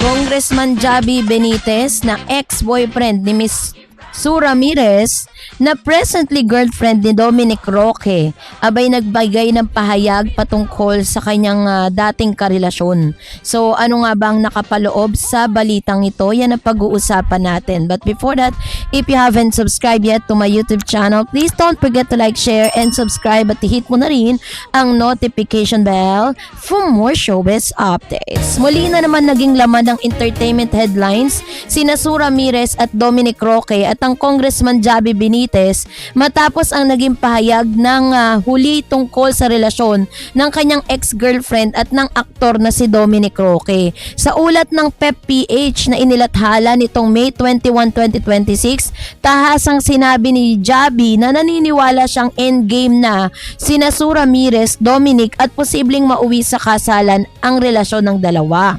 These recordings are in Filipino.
Congressman Javi Benitez na ex-boyfriend ni Miss Sue Ramirez na presently girlfriend ni Dominic Roque abay nagbigay ng pahayag patungkol sa kanyang dating karelasyon. So ano nga bang nakapaloob sa balitang ito? Yan ang pag-uusapan natin. But before that, if you haven't subscribed yet to my YouTube channel, please don't forget to like, share, and subscribe at hit mo na rin ang notification bell for more showbiz updates. Muli na naman naging laman ng entertainment headlines sina Sue Ramirez at Dominic Roque at ang Congressman Javi Benitez matapos ang naging pahayag ng huli tungkol sa relasyon ng kanyang ex-girlfriend at ng aktor na si Dominic Roque. Sa ulat ng PEP-PH na inilathala nitong May 21, 2026, tahasang sinabi ni Javi na naniniwala siyang endgame na sina Sue Ramirez, Dominic at posibleng mauwi sa kasalan ang relasyon ng dalawa.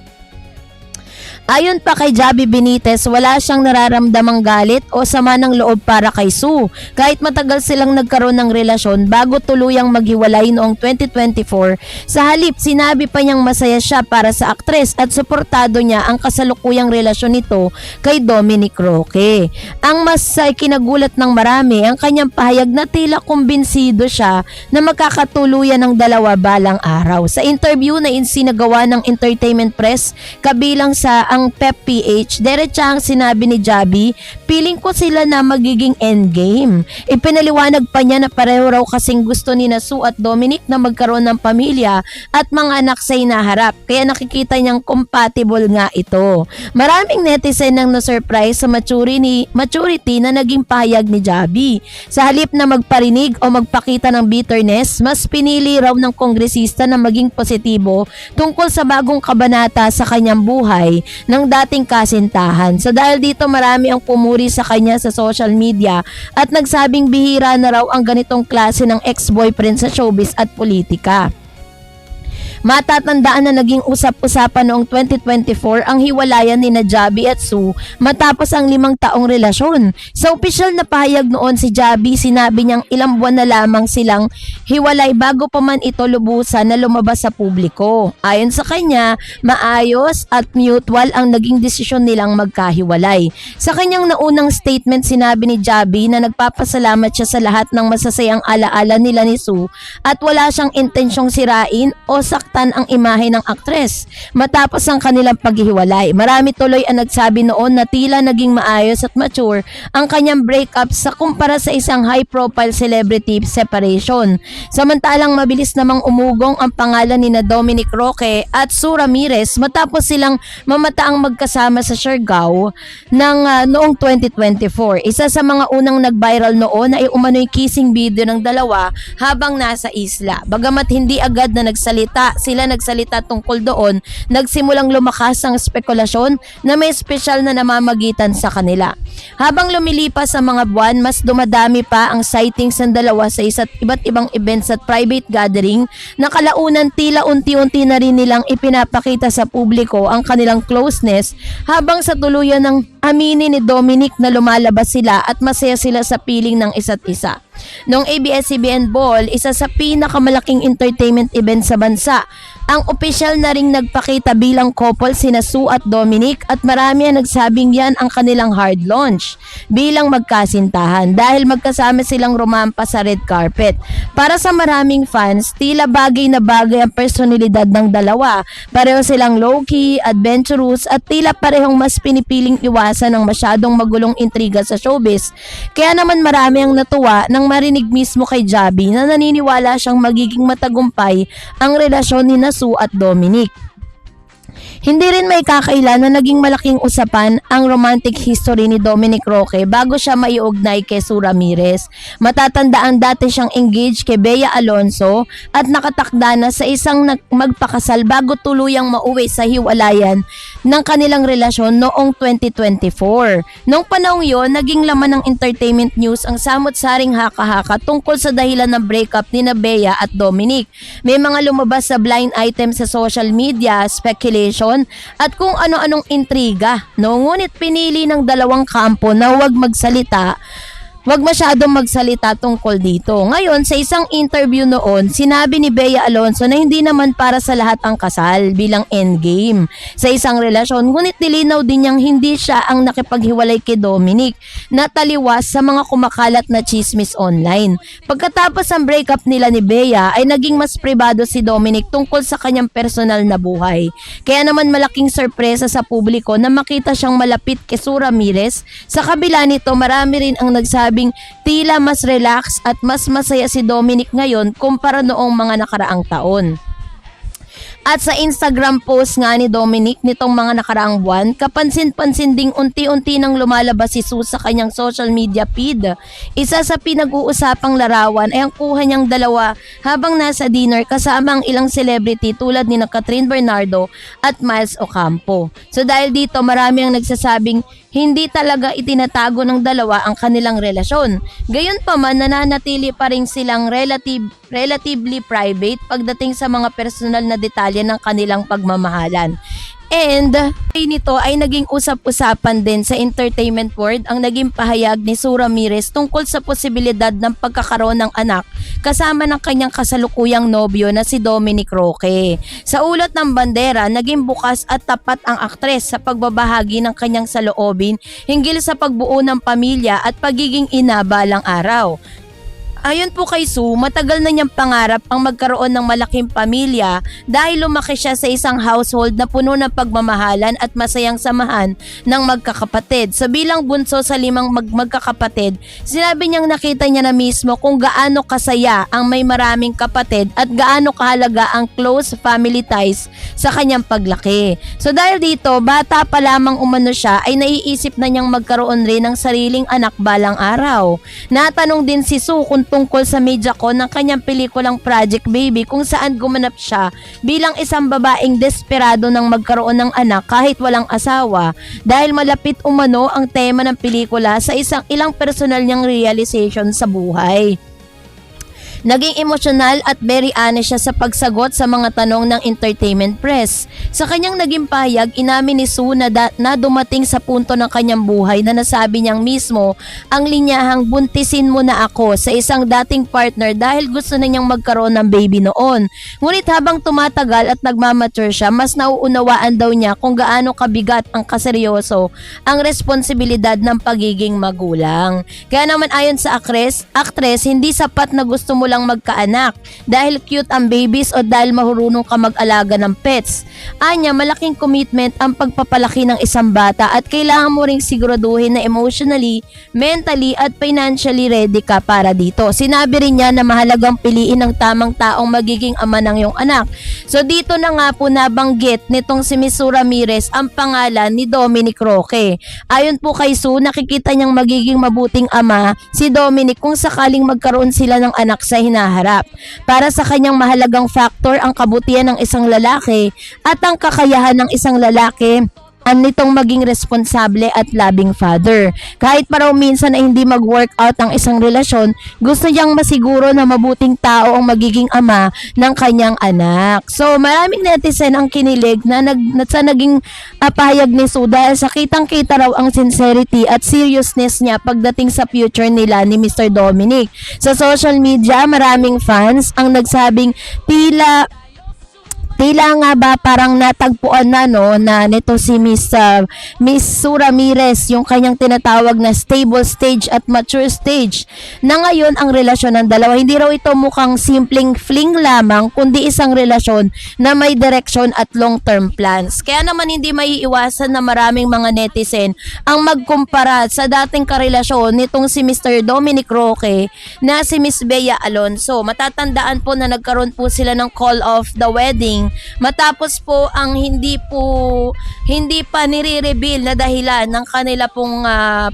Ayon pa kay Javi Benitez, wala siyang nararamdamang galit o sama ng loob para kay Sue. Kahit matagal silang nagkaroon ng relasyon bago tuluyang maghiwalay noong 2024, sa halip sinabi pa niyang masaya siya para sa aktres at suportado niya ang kasalukuyang relasyon nito kay Dominic Roque. Ang mas kinagulat ng marami ang kanyang pahayag na tila kumbinsido siya na magkakatuluyan ng dalawa balang araw. Sa interview na isinagawa ng Entertainment Press kabilang sa ang PEP-PH, diretsahang sinabi ni Javi, piling ko sila na magiging endgame. Ipinaliwanag pa niya na pareho raw kasing gusto ni Sue at Dominic na magkaroon ng pamilya at mga anak sa hinaharap, kaya nakikita niyang compatible nga ito. Maraming netizen nang na-surprise sa maturity na naging pahayag ni Javi. Sa halip na magparinig o magpakita ng bitterness, mas pinili raw ng kongresista na maging positibo tungkol sa bagong kabanata sa kanyang buhay ng dating kasintahan. So dahil dito marami ang pumuri sa kanya sa social media at nagsabing bihira na raw ang ganitong klase ng ex-boyfriend sa showbiz at politika. Matatandaan na naging usap-usapan noong 2024 ang hiwalayan ni Javi at Sue matapos ang 5 taong relasyon. Sa opisyal na pahayag noon si Javi, sinabi niyang ilang buwan na lamang silang hiwalay bago pa man ito lubusan na lumabas sa publiko. Ayon sa kanya, maayos at mutual ang naging desisyon nilang magkahiwalay. Sa kanyang naunang statement, sinabi ni Javi na nagpapasalamat siya sa lahat ng masasayang alaala nila ni Sue at wala siyang intensyong sirain o saktan ang imahe ng aktres matapos ang kanilang paghihiwalay. Marami tuloy ang nagsabi noon na tila naging maayos at mature ang kanyang breakup sa kumpara sa isang high-profile celebrity separation. Samantalang mabilis namang umugong ang pangalan ni Dominic Roque at Sue Ramirez matapos silang mamataang magkasama sa Siargao noong 2024. Isa sa mga unang nag-viral noon ay umano'y kissing video ng dalawa habang nasa isla. Bagamat hindi agad na nagsalita tungkol doon, nagsimulang lumakas ang spekulasyon na may espesyal na namamagitan sa kanila. Habang lumilipas ang mga buwan, mas dumadami pa ang sightings ng dalawa sa iba't ibang events at private gathering na kalaunan tila unti-unti na rin nilang ipinapakita sa publiko ang kanilang closeness habang sa tuluyan ng aminin ni Dominic na lumalabas sila at masaya sila sa piling ng isa't isa. Noong ABS-CBN Ball, isa sa pinakamalaking entertainment event sa bansa, ang opisyal na ring nagpakita bilang couple sina Sue at Dominic at marami ang nagsabing yan ang kanilang hard launch bilang magkasintahan dahil magkasama silang rumampa sa red carpet. Para sa maraming fans, tila bagay na bagay ang personalidad ng dalawa. Pareho silang low-key, adventurous at tila parehong mas pinipiling iwasan ng masyadong magulong intriga sa showbiz. Kaya naman marami ang natuwa nang marinig mismo kay Javi na naniniwala siyang magiging matagumpay ang relasyon ni Sue at Dominic. Hindi rin may kakaila na naging malaking usapan ang romantic history ni Dominic Roque bago siya maiugnay kay Sue Ramirez. Matatandaan dati siyang engaged kay Bea Alonso at nakatakda na sa isang magpakasal bago tuluyang mauwi sa hiwalayan ng kanilang relasyon noong 2024. Noong panahong yon, naging laman ng entertainment news ang samot-saring haka-haka tungkol sa dahilan ng breakup ni Bea at Dominic. May mga lumabas sa blind item sa social media, speculation at kung ano-anong intriga. No, ngunit pinili ng dalawang kampo na huwag magsalita wag masyadong magsalita tungkol dito. Ngayon, sa isang interview noon, sinabi ni Bea Alonzo na hindi naman para sa lahat ang kasal bilang endgame sa isang relasyon. Ngunit nilinaw din niyang hindi siya ang nakipaghiwalay kay Dominic na taliwas sa mga kumakalat na chismis online. Pagkatapos ang breakup nila ni Bea ay naging mas pribado si Dominic tungkol sa kanyang personal na buhay. Kaya naman malaking sorpresa sa publiko na makita siyang malapit kay Sue Ramirez. Sa kabila nito, marami rin ang nagsabing tila mas relax at mas masaya si Dominic ngayon kumpara noong mga nakaraang taon. At sa Instagram post nga ni Dominic nitong mga nakaraang buwan, kapansin-pansin ding unti-unti nang lumalabas si Sue sa kanyang social media feed. Isa sa pinag-uusapang larawan ay ang kuha niyang dalawa habang nasa dinner kasama ang ilang celebrity tulad ni Catherine Bernardo at Miles Ocampo. So dahil dito marami ang nagsasabing hindi talaga itinatago ng dalawa ang kanilang relasyon. Gayunpaman nananatili pa rin silang relatively private pagdating sa mga personal na detalye ng kanilang pagmamahalan. And nito ay naging usap-usapan din sa entertainment world ang naging pahayag ni Sue Ramirez tungkol sa posibilidad ng pagkakaroon ng anak kasama ng kanyang kasalukuyang nobyo na si Dominic Roque. Sa ulot ng bandera, naging bukas at tapat ang aktres sa pagbabahagi ng kanyang saloobin hinggil sa pagbuo ng pamilya at pagiging ina balang araw. Ayon po kay Sue, matagal na niyang pangarap ang magkaroon ng malaking pamilya dahil lumaki siya sa isang household na puno ng pagmamahalan at masayang samahan ng magkakapatid. So bilang bunso sa 5 magkakapatid, sinabi niyang nakita niya na mismo kung gaano kasaya ang may maraming kapatid at gaano kahalaga ang close family ties sa kanyang paglaki. So dahil dito, bata pa lamang umano siya ay naiisip na niyang magkaroon rin ng sariling anak balang araw. Natanong din si Sue kung tungkol sa MediaCon ng kanyang pelikulang Project Baby kung saan gumanap siya bilang isang babaeng desperado ng magkaroon ng anak kahit walang asawa dahil malapit umano ang tema ng pelikula sa ilang personal niyang realization sa buhay. Naging emosyonal at very honest siya sa pagsagot sa mga tanong ng entertainment press. Sa kanyang naging pahayag, inamin ni Sue na dumating sa punto ng kanyang buhay na nasabi niyang mismo ang linyahang buntisin mo na ako sa isang dating partner dahil gusto na niyang magkaroon ng baby noon. Ngunit habang tumatagal at nagmamature siya, mas nauunawaan daw niya kung gaano kabigat ang kaseryoso ang responsibilidad ng pagiging magulang. Kaya naman ayon sa actress, hindi sapat na gusto mo lang magkaanak dahil cute ang babies o dahil marunong ka mag-alaga ng pets. Anya, malaking commitment ang pagpapalaki ng isang bata at kailangan mo ring siguraduhin na emotionally, mentally at financially ready ka para dito. Sinabi rin niya na mahalagang piliin ang tamang taong magiging ama ng iyong anak. So dito na nga po nabanggit nitong si Miss Sue Ramirez ang pangalan ni Dominic Roque. Ayon po kay Sue, nakikita niyang magiging mabuting ama si Dominic kung sakaling magkaroon sila ng anak sa hinaharap. Para sa kanyang mahalagang factor ang kabutihan ng isang lalaki at ang kakayahan ng isang lalaki nitong maging responsable at loving father. Kahit pa raw minsan na hindi mag-work out ang isang relasyon, gusto niyang masiguro na mabuting tao ang magiging ama ng kanyang anak. So maraming netizen ang kinilig na sa naging pahayag ni Sue dahil sa kitang-kita raw ang sincerity at seriousness niya pagdating sa future nila ni Mr. Dominic. Sa social media, maraming fans ang nagsabing tila nga ba parang natagpuan na na nito si Miss Sue Ramirez yung kanyang tinatawag na stable stage at mature stage na ngayon ang relasyon ng dalawa. Hindi raw ito mukhang simpleng fling lamang kundi isang relasyon na may direksyon at long-term plans. Kaya naman hindi maiiwasan na maraming mga netizen ang magkumpara sa dating karelasyon nitong si Mr. Dominic Roque na si Miss Bea Alonzo. Matatandaan po na nagkaroon po sila ng call of the wedding matapos po ang hindi pa nire-reveal na dahilan ng kanila pong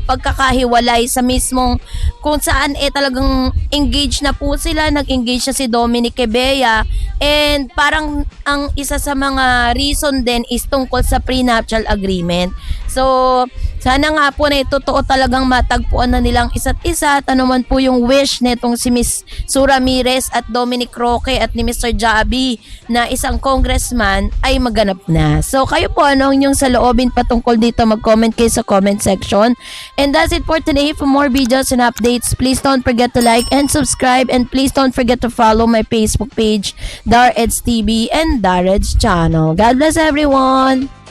pagkakahiwalay sa mismong kung saan talagang engaged na po sila, nag-engage na si Dominic kay Bea, and parang ang isa sa mga reason din is tungkol sa prenuptial agreement. So Sana nga po na totoo talagang matagpuan na nilang isa't isa at ano man po yung wish netong si Miss Sue Ramirez at Dominic Roque at ni Mr. Javi na isang congressman ay maganap na. So kayo po ano ang inyong saloobin patungkol dito, mag-comment kayo sa comment section. And that's it for today. For more videos and updates, please don't forget to like and subscribe, and please don't forget to follow my Facebook page, Dar Eds TV and Dar Eds Channel. God bless everyone!